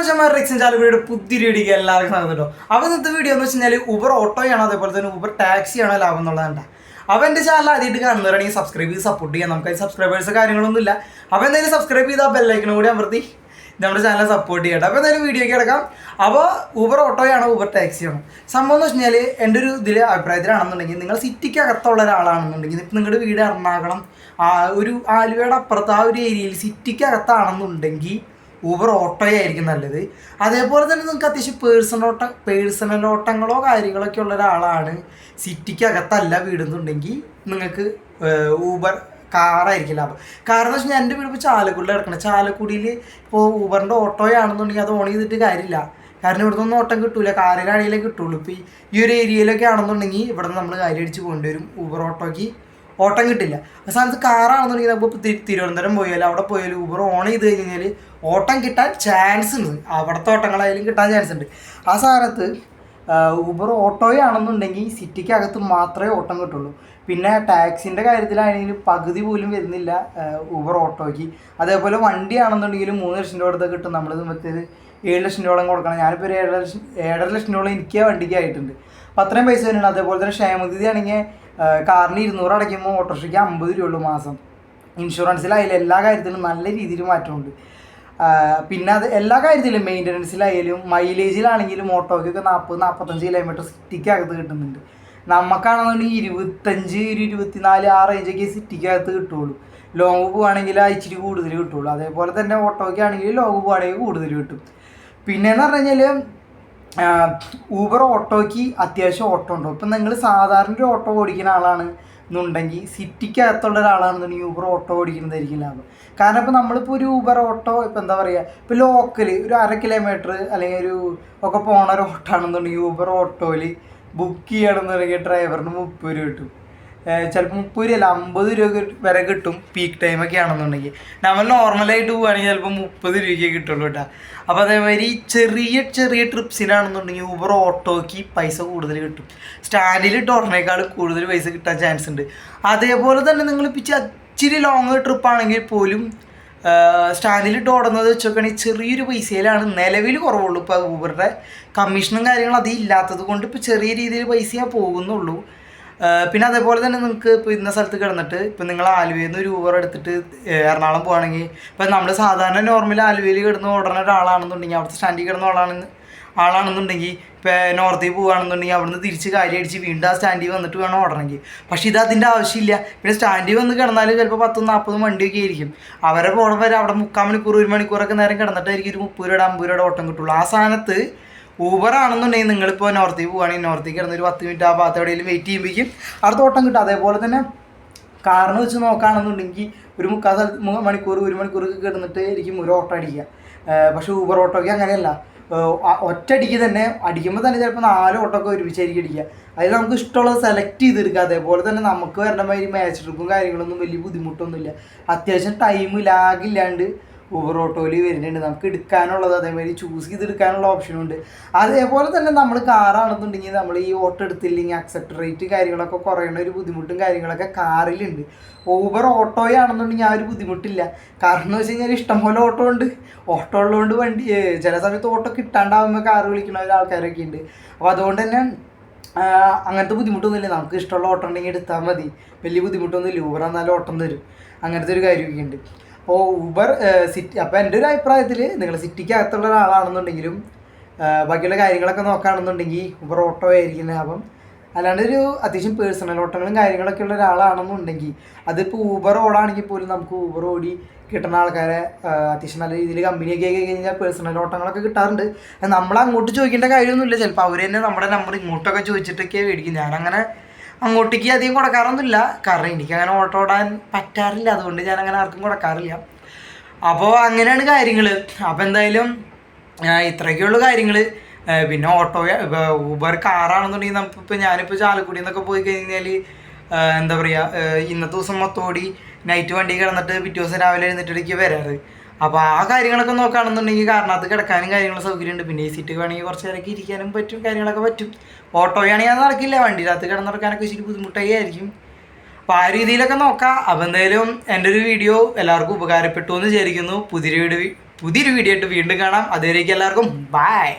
റിക്സൻ ചാലക്കുടിയുടെ പുതിയൊരു വീഡിയോക്ക് എല്ലാവർക്കും സ്വാഗതം കേട്ടോ. അപ്പോൾ ഇന്നത്തെ വീഡിയോ എന്ന് വെച്ച് കഴിഞ്ഞാൽ ഊബർ ഓട്ടോയാണോ അതേപോലെ തന്നെ ഊബർ ടാക്സിയാണോ ലാഭം എന്നുള്ളതാണ്. അപ്പോൾ എൻ്റെ ചാനൽ ആദ്യമായിട്ട് കാണുന്നവരാണെങ്കിൽ സബ്സ്ക്രൈബ് ചെയ്ത് സപ്പോർട്ട് ചെയ്യാം. നമുക്ക് സബ്സ്ക്രൈബേഴ്സ് കാര്യങ്ങളൊന്നുമില്ല. അപ്പോൾ എന്തായാലും സബ്സ്ക്രൈബ് ചെയ്താൽ ബെല്ലൈക്കനും കൂടി അമർത്തി നമ്മുടെ ചാനൽ സപ്പോർട്ട് ചെയ്യട്ടെ. അപ്പോൾ എന്തായാലും വീഡിയോക്ക് കിടക്കാം. അപ്പോൾ ഊബർ ഓട്ടോയാണോ ഊബർ ടാക്സിയാണോ സംഭവം എന്ന് വെച്ച് കഴിഞ്ഞാൽ എൻ്റെ ഒരു ഇതിൽ അഭിപ്രായത്തിലാണെന്നുണ്ടെങ്കിൽ നിങ്ങൾ സിറ്റിക്ക് അകത്തുള്ള ഒരാളാണെന്നുണ്ടെങ്കിൽ ഇപ്പം നിങ്ങളുടെ വീട് എറണാകുളം ഒരു ആലുവയുടെ അപ്പുറത്ത് ആ ഒരു ഏരിയയിൽ സിറ്റിക്ക് അകത്താണെന്നുണ്ടെങ്കിൽ ഊബർ ഓട്ടോയായിരിക്കും നല്ലത്. അതേപോലെ തന്നെ നിങ്ങൾക്ക് അത്യാവശ്യം പേഴ്സണൽ ഓട്ടങ്ങളോ കാര്യങ്ങളൊക്കെ ഉള്ള ഒരാളാണ് സിറ്റിക്ക് അകത്തല്ല വീടെന്നുണ്ടെങ്കിൽ നിങ്ങൾക്ക് ഊബർ കാറായിരിക്കും ലാഭം. കാരണം എന്ന് വെച്ച് കഴിഞ്ഞാൽ എൻ്റെ വീട് ഇപ്പോൾ ചാലക്കുടിയിൽ കിടക്കണം. ചാലക്കുടിയിൽ ഇപ്പോൾ ഊബറിൻ്റെ ഓട്ടോയാണെന്നുണ്ടെങ്കിൽ അത് ഓൺ ചെയ്തിട്ട് കാര്യമില്ല. കാരണം ഇവിടെ നിന്നൊന്നും ഓട്ടം കിട്ടൂല, കാറിലാണെങ്കിലേ കിട്ടുള്ളൂ. ഇപ്പോൾ ഈ ഒരു ഏരിയയിലൊക്കെ ആണെന്നുണ്ടെങ്കിൽ ഇവിടെ നിന്ന് നമ്മൾ കാര്യം അടിച്ച് പോകേണ്ടി വരും. ഊബർ ഓട്ടോയ്ക്ക് ഓട്ടം കിട്ടില്ല. ആ സ്ഥാനത്ത് കാറാണെന്നുണ്ടെങ്കിൽ നമുക്ക് തിരുവനന്തപുരം പോയാലും അവിടെ പോയാലും ഊബർ ഓൺ ചെയ്ത് കഴിഞ്ഞാൽ ഓട്ടം കിട്ടാൻ ചാൻസ് ഉണ്ട്. അവിടുത്തെ ഓട്ടങ്ങളായാലും കിട്ടാൻ ചാൻസ് ഉണ്ട്. ആ സ്ഥാനത്ത് ഊബർ ഓട്ടോയാണെന്നുണ്ടെങ്കിൽ സിറ്റിക്കകത്ത് മാത്രമേ ഓട്ടം കിട്ടുള്ളൂ. പിന്നെ ടാക്സിൻ്റെ കാര്യത്തിലാണെങ്കിലും പകുതി പോലും വരുന്നില്ല ഊബർ ഓട്ടോയ്ക്ക്. അതേപോലെ വണ്ടിയാണെന്നുണ്ടെങ്കിലും 3 ലക്ഷം രൂപ അടുത്ത് കിട്ടും. നമ്മൾ മറ്റേത് 7 ലക്ഷം രൂപയോളം കൊടുക്കണം. ഞാനിപ്പോൾ ഒരു 7.5 ലക്ഷം രൂപ എനിക്ക് വണ്ടിക്ക് ആയിട്ടുണ്ട്. അപ്പം അത്രയും പൈസ വരുന്നുണ്ട്. അതേപോലെ തന്നെ ക്ഷേമനിധി ആണെങ്കിൽ കാറിന് 200 അടയ്ക്കുമ്പോൾ ഓട്ടോറിക്ഷയ്ക്ക് 50 രൂപയുള്ളൂ മാസം. ഇൻഷുറൻസിലായാലും എല്ലാ കാര്യത്തിലും നല്ല രീതിയിൽ മാറ്റമുണ്ട്. പിന്നെ അത് എല്ലാ കാര്യത്തിലും മെയിൻ്റനൻസിലായാലും മൈലേജിലാണെങ്കിലും ഓട്ടോയ്ക്കൊക്കെ 40-45 കിലോമീറ്റർ സിറ്റിക്കകത്ത് കിട്ടുന്നുണ്ട്. നമുക്കാണെന്നുണ്ടെങ്കിൽ 25-24 ആ റേഞ്ചൊക്കെ സിറ്റിക്കകത്ത് കിട്ടുള്ളൂ. ലോങ് പോവുകയാണെങ്കിൽ ഇച്ചിരി കൂടുതൽ കിട്ടുള്ളൂ. അതേപോലെ തന്നെ ഓട്ടോയ്ക്കാണെങ്കിൽ ലോങ് പോവുകയാണെങ്കിൽ കൂടുതൽ കിട്ടും. പിന്നെയെന്ന് പറഞ്ഞു കഴിഞ്ഞാൽ ഊബർ ഓട്ടോയ്ക്ക് അത്യാവശ്യം ഓട്ടോ ഉണ്ടോ. ഇപ്പം നിങ്ങൾ സാധാരണ ഒരു ഓട്ടോ ഓടിക്കുന്ന ആളാണ് എന്നുണ്ടെങ്കിൽ സിറ്റിക്കകത്തുള്ള ഒരാളാണെന്നുണ്ടെങ്കിൽ ഊബർ ഓട്ടോ ഓടിക്കുന്നതായിരിക്കും ലാഭം. കാരണം ഇപ്പോൾ നമ്മളിപ്പോൾ ഒരു ഊബർ ഓട്ടോ ഇപ്പോൾ എന്താ പറയുക, ഇപ്പോൾ ലോക്കൽ ഒരു 1/2 കിലോമീറ്റർ അല്ലെങ്കിൽ ഒരു ഒക്കെ പോണ ഒരു ഓട്ടോ ആണെന്നുണ്ടെങ്കിൽ ഊബർ ഓട്ടോയിൽ ബുക്ക് ചെയ്യണമെന്നുണ്ടെങ്കിൽ ഡ്രൈവറിന് 30 രൂപ കിട്ടും. ചിലപ്പോൾ 30 രൂപ അല്ല 50 രൂപ വരെ കിട്ടും പീക്ക് ടൈമൊക്കെ ആണെന്നുണ്ടെങ്കിൽ. നമ്മൾ നോർമലായിട്ട് പോവുകയാണെങ്കിൽ ചിലപ്പോൾ 30 രൂപയ്ക്ക് കിട്ടുള്ളൂ കേട്ടോ. അപ്പോൾ അതേമാതിരി ചെറിയ ട്രിപ്സിനാണെന്നുണ്ടെങ്കിൽ ഊബർ ഓട്ടോയ്ക്ക് പൈസ കൂടുതൽ കിട്ടും. സ്റ്റാൻഡിലിട്ട് ഓടുന്നേക്കാൾ കൂടുതൽ പൈസ കിട്ടാൻ ചാൻസ് ഉണ്ട്. അതേപോലെ തന്നെ നിങ്ങളിപ്പോൾ ഇച്ചിരി ലോങ് ട്രിപ്പാണെങ്കിൽ പോലും സ്റ്റാൻഡിലിട്ട് ഓടുന്നത് വെച്ച് നോക്കുകയാണെങ്കിൽ ചെറിയൊരു പൈസയിലാണ് നിലവിൽ കുറവുള്ളൂ. ഇപ്പോൾ ഊബറുടെ കമ്മീഷനും കാര്യങ്ങളും അത് ഇല്ലാത്തത് കൊണ്ട് ഇപ്പോൾ ചെറിയ രീതിയിൽ പൈസ പോകുന്നുള്ളൂ. പിന്നെ അതേപോലെ തന്നെ നിങ്ങൾക്ക് ഇപ്പോൾ ഇന്ന സ്ഥലത്ത് കിടന്നിട്ട് ഇപ്പോൾ നിങ്ങൾ ആലുവയിൽ നിന്ന് ഒരു ഊബർ എടുത്തിട്ട് എറണാകുളം പോകുകയാണെങ്കിൽ ഇപ്പോൾ നമ്മൾ സാധാരണ നോർമൽ ആലുവയിൽ കിടന്ന് ഓടുന്ന ഒരാളാണെന്നുണ്ടെങ്കിൽ അവിടുത്തെ സ്റ്റാൻഡിൽ കിടന്ന ആളാണെന്നുണ്ടെങ്കിൽ ഇപ്പോൾ നോർത്തിൽ പോവുകയാണെന്നുണ്ടെങ്കിൽ അവിടുന്ന് തിരിച്ച് കാര്യം അടിച്ച് വീണ്ടും ആ സ്റ്റാൻഡിൽ വന്നിട്ട് വേണം ഓടണമെങ്കിൽ. പക്ഷേ ഇത് അതിൻ്റെ ആവശ്യമില്ല. പിന്നെ സ്റ്റാൻഡിൽ വന്ന് കിടന്നാൽ ചിലപ്പോൾ 10-40 വണ്ടിയൊക്കെ ആയിരിക്കും. അവരെ പോകണം വരെ അവിടെ 3/4 മണിക്കൂർ 1 മണിക്കൂറൊക്കെ നേരം കിടന്നിട്ടായിരിക്കും ഒരു 30 രൂപയുടെ 50 രൂപയുടെ ഓട്ടം കിട്ടുള്ളൂ. ആ സ്ഥാനത്ത് ഊബർ ആണെന്നുണ്ടെങ്കിൽ നിങ്ങളിപ്പോൾ നോർത്തിൽ പോവുകയാണെങ്കിൽ നോർത്തിൽ കിടന്ന് ഒരു 10 മിനിറ്റ് ആ ഭാഗത്ത് എവിടെയെങ്കിലും വെയിറ്റ് ചെയ്യുമ്പോഴേക്കും അടുത്ത ഓട്ടം കിട്ടും. അതേപോലെ തന്നെ കാറിന് വെച്ച് നോക്കുകയാണെന്നുണ്ടെങ്കിൽ ഒരു 3/4 മണിക്കൂർ 1 മണിക്കൂറൊക്കെ കിടന്നിട്ട് ആയിരിക്കും ഒരു ഓട്ടോ അടിക്കുക. പക്ഷേ ഊബർ ഓട്ടോയ്ക്ക് അങ്ങനെയല്ല. ഒറ്റയടിക്ക് തന്നെ അടിക്കുമ്പോൾ തന്നെ ചിലപ്പോൾ 4 ഓട്ടോക്കെ ഒരുമിച്ചായിരിക്കും അടിക്കുക. അതിൽ നമുക്ക് ഇഷ്ടമുള്ളത് സെലക്ട് ചെയ്തെടുക്കുക. അതേപോലെ തന്നെ നമുക്ക് വരേണ്ട മാതിരി മാച്ച് ട്രിപ്പും കാര്യങ്ങളൊന്നും വലിയ ബുദ്ധിമുട്ടൊന്നുമില്ല. അത്യാവശ്യം ടൈം ലാഗില്ലാണ്ട് ഊബർ ഓട്ടോയിൽ വരുന്നുണ്ട്. നമുക്ക് എടുക്കാനുള്ളത് അതേമാതിരി ചൂസ് ചെയ്തെടുക്കാനുള്ള ഓപ്ഷനുണ്ട്. അതേപോലെ തന്നെ നമ്മൾ കാറാണെന്നുണ്ടെങ്കിൽ നമ്മൾ ഈ ഓട്ടോ എടുത്തില്ലെങ്കിൽ അക്സെപ്റ്റ് റേറ്റ് കാര്യങ്ങളൊക്കെ കുറയുന്ന ഒരു ബുദ്ധിമുട്ടും കാര്യങ്ങളൊക്കെ കാറിലുണ്ട്. ഊബർ ഓട്ടോയാണെന്നുണ്ടെങ്കിൽ ആ ഒരു ബുദ്ധിമുട്ടില്ല. കാരണം എന്ന് വെച്ച് കഴിഞ്ഞാൽ ഇഷ്ടംപോലെ ഓട്ടോ ഉണ്ട്. ഓട്ടോ ഉള്ളതുകൊണ്ട് വണ്ടി ചില സമയത്ത് ഓട്ടോ കിട്ടാണ്ടാവുമ്പോൾ കാറ് വിളിക്കുന്ന ആൾക്കാരൊക്കെ ഉണ്ട്. അപ്പോൾ അതുകൊണ്ട് തന്നെ അങ്ങനത്തെ ബുദ്ധിമുട്ടൊന്നുമില്ല. നമുക്ക് ഇഷ്ടമുള്ള ഓട്ടോ ഉണ്ടെങ്കിൽ എടുത്താൽ മതി. വലിയ ബുദ്ധിമുട്ടൊന്നുമില്ല. ഊബർ എന്നാലും ഓട്ടം തരും. അങ്ങനത്തെ ഒരു കാര്യമൊക്കെ ഉണ്ട്. അപ്പോൾ ഊബർ സിറ്റി അപ്പോൾ എൻ്റെ ഒരു അഭിപ്രായത്തിൽ നിങ്ങൾ സിറ്റിക്ക് അകത്തുള്ള ഒരാളാണെന്നുണ്ടെങ്കിലും ബാക്കിയുള്ള കാര്യങ്ങളൊക്കെ നോക്കുകയാണെന്നുണ്ടെങ്കിൽ ഊബർ ഓട്ടോ ആയിരിക്കും ലാഭം. അല്ലാണ്ട് ഒരു അത്യാവശ്യം പേഴ്സണൽ ഓട്ടങ്ങളും കാര്യങ്ങളൊക്കെ ഉള്ള ഒരാളാണെന്നുണ്ടെങ്കിൽ അതിപ്പോൾ ഊബർ ഓടാണെങ്കിൽ പോലും നമുക്ക് ഊബർ ഓടി കിട്ടുന്ന ആൾക്കാരെ അത്യാവശ്യം നല്ല രീതിയിൽ കമ്പനിയൊക്കെ ആയി കഴിഞ്ഞാൽ പേഴ്സണൽ ഓട്ടങ്ങളൊക്കെ കിട്ടാറുണ്ട്. നമ്മൾ അങ്ങോട്ട് ചോദിക്കേണ്ട കാര്യമൊന്നുമില്ല. ചിലപ്പോൾ അവർ തന്നെ നമ്മുടെ നമ്പർ ഇങ്ങോട്ടൊക്കെ ചോദിച്ചിട്ടൊക്കെ മേടിക്കും. ഞാനങ്ങനെ അങ്ങോട്ടേക്ക് അധികം കൊടുക്കാറൊന്നുമില്ല. കാരണം എനിക്കങ്ങനെ ഓട്ടോ ഓടാൻ പറ്റാറില്ല. അതുകൊണ്ട് ഞാനങ്ങനെ ആർക്കും കൊടുക്കാറില്ല. അപ്പോൾ അങ്ങനെയാണ് കാര്യങ്ങൾ. അപ്പോൾ എന്തായാലും ഇത്രയൊക്കെയുള്ള കാര്യങ്ങൾ. പിന്നെ ഓട്ടോ ഊബർ കാറാണെന്നുണ്ടെങ്കിൽ നമുക്കിപ്പോൾ ഞാനിപ്പോൾ ചാലക്കുടി എന്നൊക്കെ പോയി കഴിഞ്ഞാൽ എന്താ പറയുക, ഇന്നത്തെ ദിവസം മൊത്തം ഓടി നൈറ്റ് വണ്ടി കിടന്നിട്ട് പിറ്റേ ദിവസം രാവിലെ എഴുന്നേറ്റിടയ്ക്ക് വരാറ്. അപ്പോൾ ആ കാര്യങ്ങളൊക്കെ നോക്കുകയാണെന്നുണ്ടെങ്കിൽ കാരണത്ത് കിടക്കാനും കാര്യങ്ങളും സൗകര്യമുണ്ട്. പിന്നെ ഈ സീറ്റ് വേണമെങ്കിൽ കുറച്ച് നേരമൊക്കെ ഇരിക്കാനും പറ്റും, കാര്യങ്ങളൊക്കെ പറ്റും. ഓട്ടോയാണെങ്കിൽ അത് നടക്കില്ല. വണ്ടിയിനകത്ത് കിടന്നിറക്കാനൊക്കെ ഇച്ചിരി ബുദ്ധിമുട്ടൊക്കെ ആയിരിക്കും. അപ്പോൾ ആ രീതിയിലൊക്കെ നോക്കാം. അപ്പോൾ എന്തായാലും എൻ്റെ ഒരു വീഡിയോ എല്ലാവർക്കും ഉപകാരപ്പെട്ടു എന്ന് വിചാരിക്കുന്നു. പുതിയൊരു പുതിയൊരു വീഡിയോ ആയിട്ട് വീണ്ടും കാണാം. അതുവരേക്കും എല്ലാവർക്കും ബൈ.